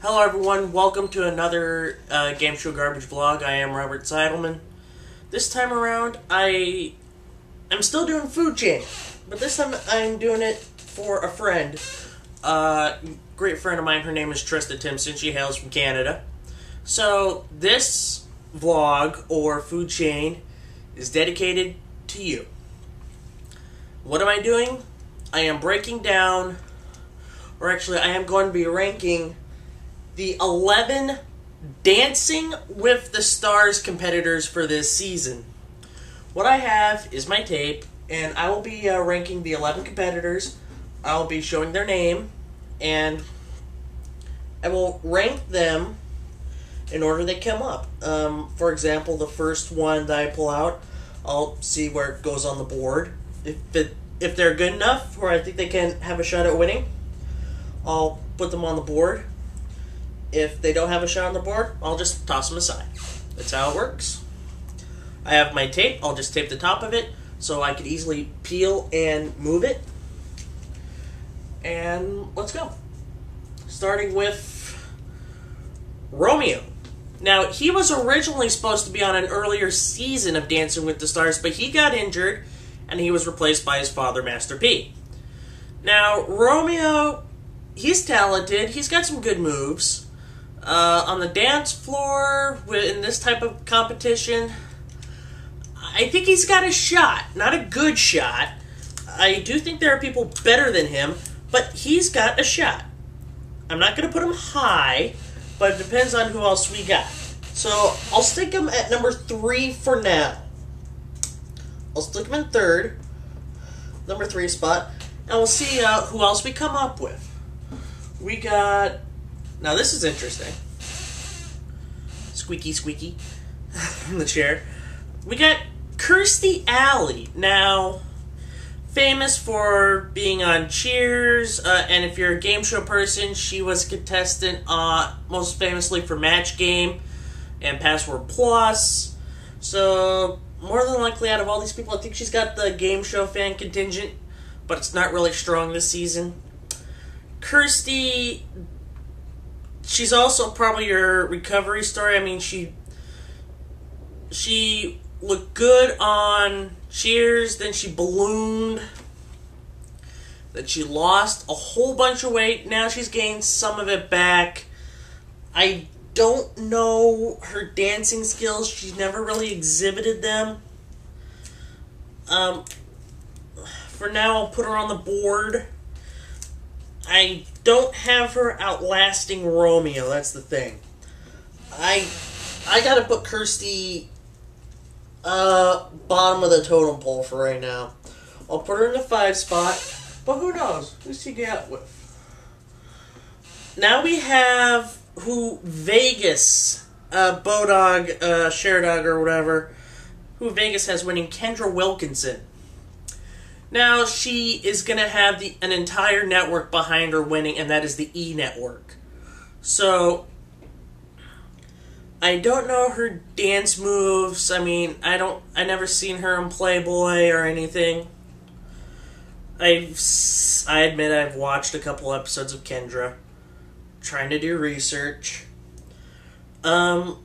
Hello everyone, welcome to another Game Show Garbage vlog. I am Robert Seidelman. This time around, I'm still doing food chain, but this time I'm doing it for a friend. Great friend of mine, her name is Trista Timpson, she hails from Canada. So this vlog, or food chain, is dedicated to you. What am I doing? I am breaking down, or actually I am going to be ranking the 11 Dancing with the Stars competitors for this season. What I have is my tape, and I will be ranking the 11 competitors. I will be showing their name, and I will rank them in order they come up. For example, the first one that I pull out, I'll see where it goes on the board. If they're good enough, or I think they can have a shot at winning, I'll put them on the board. If they don't have a shot on the board, I'll just toss them aside. That's how it works. I have my tape. I'll just tape the top of it so I could easily peel and move it. And let's go. Starting with Romeo. Now, he was originally supposed to be on an earlier season of Dancing with the Stars, but he got injured, and he was replaced by his father, Master P. Now, Romeo, he's talented. He's got some good moves. On the dance floor, in this type of competition, I think he's got a shot. Not a good shot. I do think there are people better than him, but he's got a shot. I'm not going to put him high, but it depends on who else we got. So, I'll stick him at number 3 for now. I'll stick him in third, number 3 spot, and we'll see who else we come up with. We got... Now, this is interesting. Squeaky, squeaky. In the chair. We got Kirstie Alley. Now, famous for being on Cheers, and if you're a game show person, she was a contestant most famously for Match Game and Password Plus. So, more than likely, out of all these people, I think she's got the game show fan contingent, but it's not really strong this season. Kirstie... She's also probably your recovery story. I mean, she looked good on Cheers, then she ballooned, then she lost a whole bunch of weight. Now she's gained some of it back. I don't know her dancing skills. She's never really exhibited them. For now, I'll put her on the board. I don't have her outlasting Romeo, that's the thing. I gotta put Kirstie bottom of the totem pole for right now. I'll put her in the 5 spot, but who knows? Who's she get with? Now we have who Vegas, Bodog, Sherdog, or whatever, who Vegas has winning, Kendra Wilkinson. Now, she is going to have an entire network behind her winning, and that is the E Network. So, I don't know her dance moves. I mean, I never seen her in Playboy or anything. I admit I've watched a couple episodes of Kendra, trying to do research. The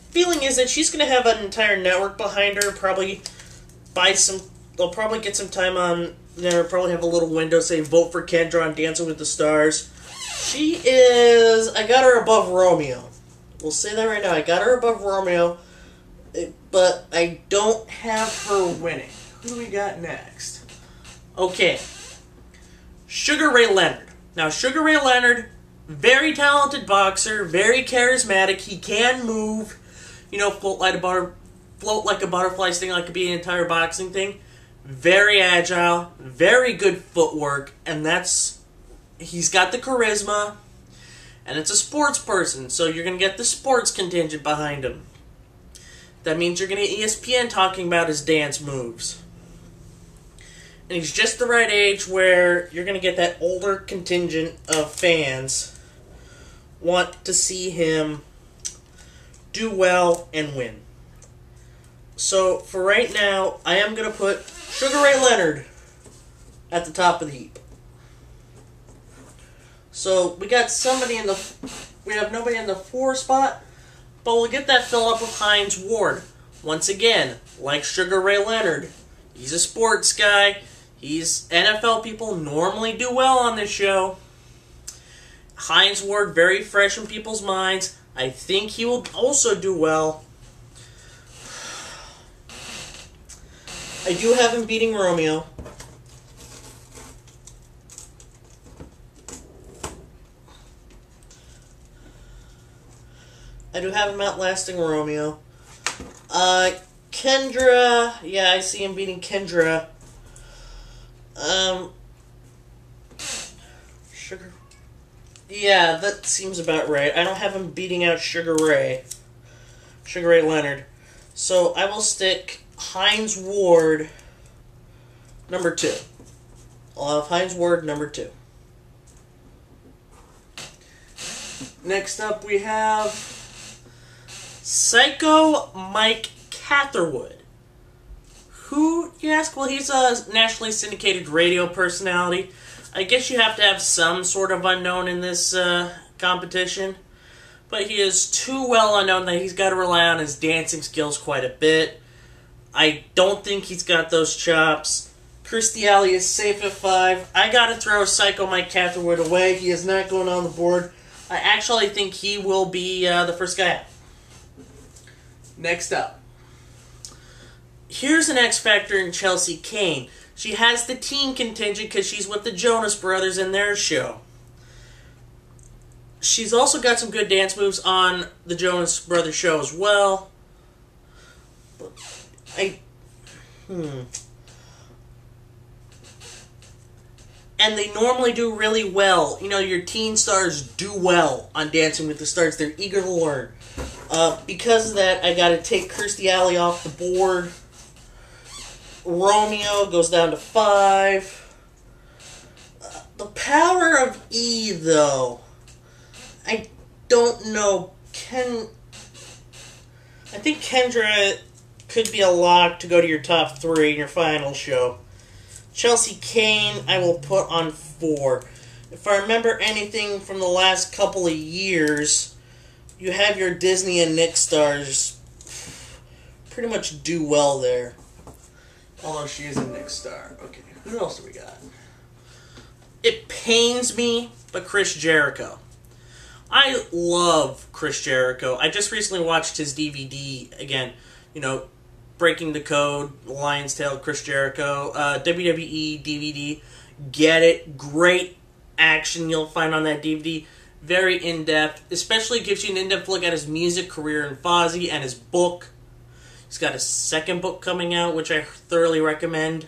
feeling is that she's going to have an entire network behind her, probably... They'll probably get some time on there, probably have a little window, say, vote for Kendra on Dancing with the Stars. I got her above Romeo. We'll say that right now. I got her above Romeo, but I don't have her winning. Who do we got next? Okay. Sugar Ray Leonard. Now, Sugar Ray Leonard, very talented boxer, very charismatic. He can move, float like a butterfly sting, like it could be an entire boxing thing. Very agile, very good footwork, and he's got the charisma, and it's a sports person, so you're going to get the sports contingent behind him. That means you're going to get ESPN talking about his dance moves. And he's just the right age where you're going to get that older contingent of fans want to see him do well and win. So, for right now, I am going to put Sugar Ray Leonard at the top of the heap. So we got we have nobody in the 4 spot, but we'll get that fill up with Hines Ward. Once again, like Sugar Ray Leonard, he's a sports guy. NFL people normally do well on this show. Hines Ward, very fresh in people's minds. I think he will also do well. I do have him beating Romeo. I do have him outlasting Romeo. Kendra, yeah, I see him beating Kendra. Sugar, yeah, that seems about right. I don't have him beating out Sugar Ray Leonard. So I will stick Hines Ward number 2. I'll have Hines Ward number 2. Next up we have Psycho Mike Catherwood. Who, you ask? Well, he's a nationally syndicated radio personality. I guess you have to have some sort of unknown in this competition. But he is too well unknown that he's got to rely on his dancing skills quite a bit. I don't think he's got those chops. Kirstie Alley is safe at 5. I gotta throw Psycho Mike Catherwood away. He is not going on the board. I actually think he will be the first guy out. Next up. Here's an X Factor in Chelsea Kane. She has the teen contingent because she's with the Jonas Brothers in their show. She's also got some good dance moves on the Jonas Brothers show as well. And they normally do really well. You know, your teen stars do well on Dancing with the Stars. They're eager to learn. Because of that, I gotta take Kirstie Alley off the board. Romeo goes down to 5. The power of E, though. I don't know. I think Kendra could be a lock to go to your top 3 in your final show. Chelsea Kane, I will put on 4. If I remember anything from the last couple of years, you have your Disney and Nick stars pretty much do well there. Although she is a Nick star. Okay, who else do we got? It pains me, but Chris Jericho. I love Chris Jericho. I just recently watched his DVD again. You know, Breaking the Code, Lion's Tail, Chris Jericho, WWE DVD. Get it. Great action you'll find on that DVD. Very in-depth. Especially gives you an in-depth look at his music career in Fozzy and his book. He's got a second book coming out, which I thoroughly recommend.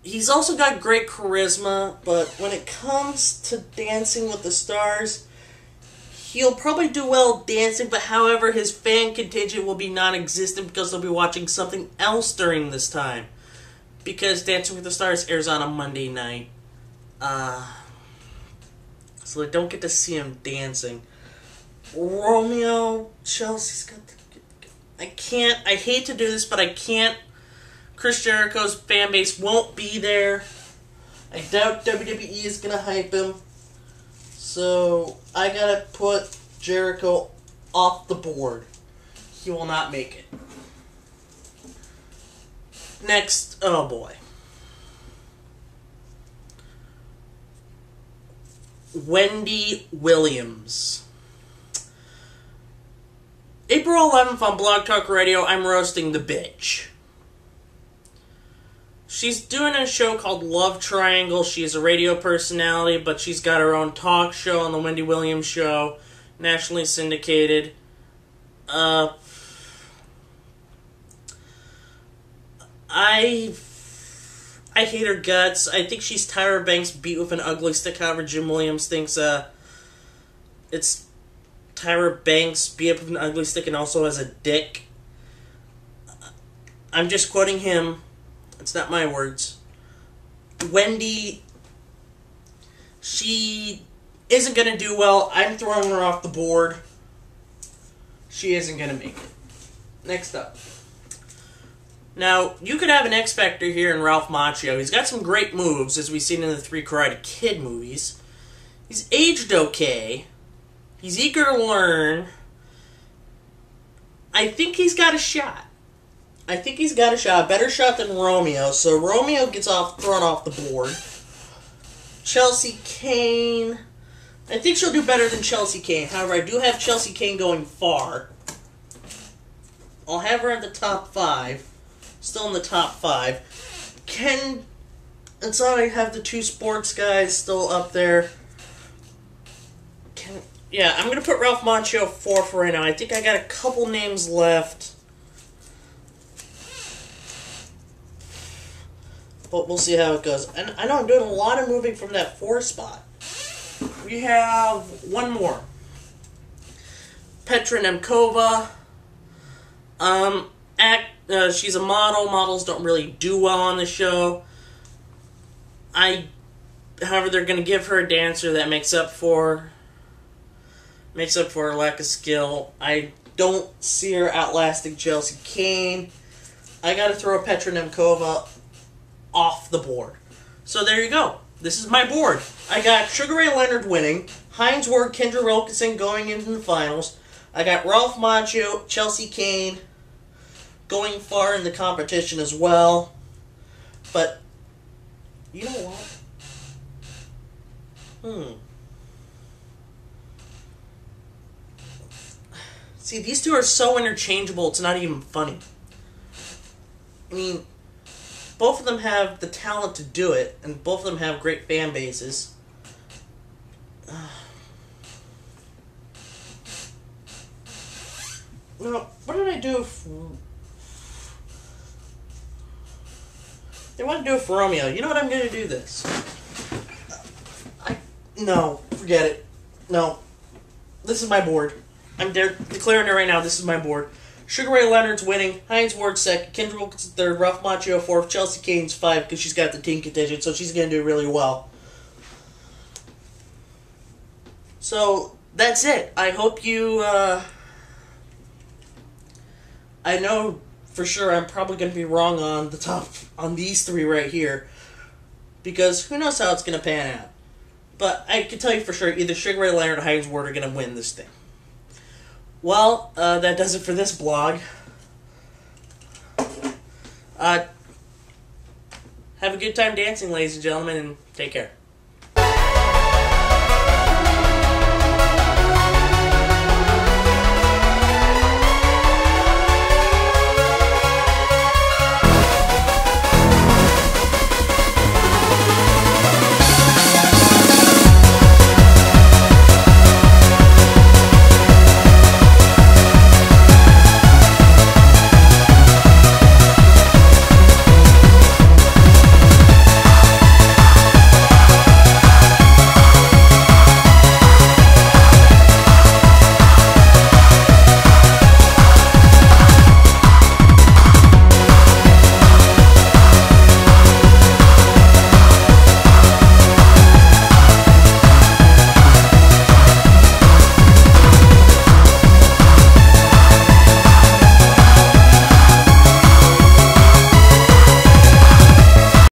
He's also got great charisma, but when it comes to Dancing with the Stars, he'll probably do well dancing, but however, his fan contingent will be non-existent because they'll be watching something else during this time. Because Dancing with the Stars airs on a Monday night. So they don't get to see him dancing. Romeo, Chelsea's got the... I hate to do this, but I can't. Chris Jericho's fan base won't be there. I doubt WWE is going to hype him. So, I gotta put Jericho off the board. He will not make it. Next, oh boy. Wendy Williams. April 11th on Blog Talk Radio, I'm roasting the bitch. She's doing a show called Love Triangle. She's a radio personality, but she's got her own talk show on the Wendy Williams Show, nationally syndicated. I hate her guts. I think she's Tyra Banks beat with an ugly stick. However, Jim Williams thinks it's Tyra Banks beat up with an ugly stick and also has a dick. I'm just quoting him. It's not my words. Wendy, she isn't going to do well. I'm throwing her off the board. She isn't going to make it. Next up. Now, you could have an X Factor here in Ralph Macchio. He's got some great moves, as we've seen in the 3 Karate Kid movies. He's aged okay. He's eager to learn. I think he's got a shot. I think he's got a shot. Better shot than Romeo. So Romeo gets thrown off the board. Chelsea Kane. I think she'll do better than Chelsea Kane. However, I do have Chelsea Kane going far. I'll have her in the top 5. Still in the top 5. And so I have the 2 sports guys still up there. Yeah, I'm going to put Ralph Macchio 4 for right now. I think I got a couple names left. But we'll see how it goes. And I know I'm doing a lot of moving from that 4 spot. We have one more. Petra Nemcova. She's a model. Models don't really do well on the show. However, they're going to give her a dancer that makes up for her lack of skill. I don't see her outlasting Chelsea Kane. I got to throw Petra Nemcova off the board. So there you go. This is my board. I got Sugar Ray Leonard winning, Heinz Ward, Kendra Wilkinson going into the finals. I got Ralph Macchio, Chelsea Kane going far in the competition as well. But you know what? See, these two are so interchangeable, it's not even funny. I mean, both of them have the talent to do it, and both of them have great fan bases. No, what did I do? They want to do it for Romeo. You know what? I'm going to do this. No, forget it. No. This is my board. I'm declaring it right now. This is my board. Sugar Ray Leonard's winning. Heinz Ward 2nd. Kendra Wilkinson 3rd. Ralph Macchio 4th. Chelsea Kane's 5 because she's got the team contingent, so she's going to do really well. So, that's it. I hope you... I know for sure I'm probably going to be wrong on these 3 right here, because who knows how it's going to pan out. But I can tell you for sure, either Sugar Ray Leonard or Heinz Ward are going to win this thing. Well, that does it for this blog. Have a good time dancing, ladies and gentlemen, and take care.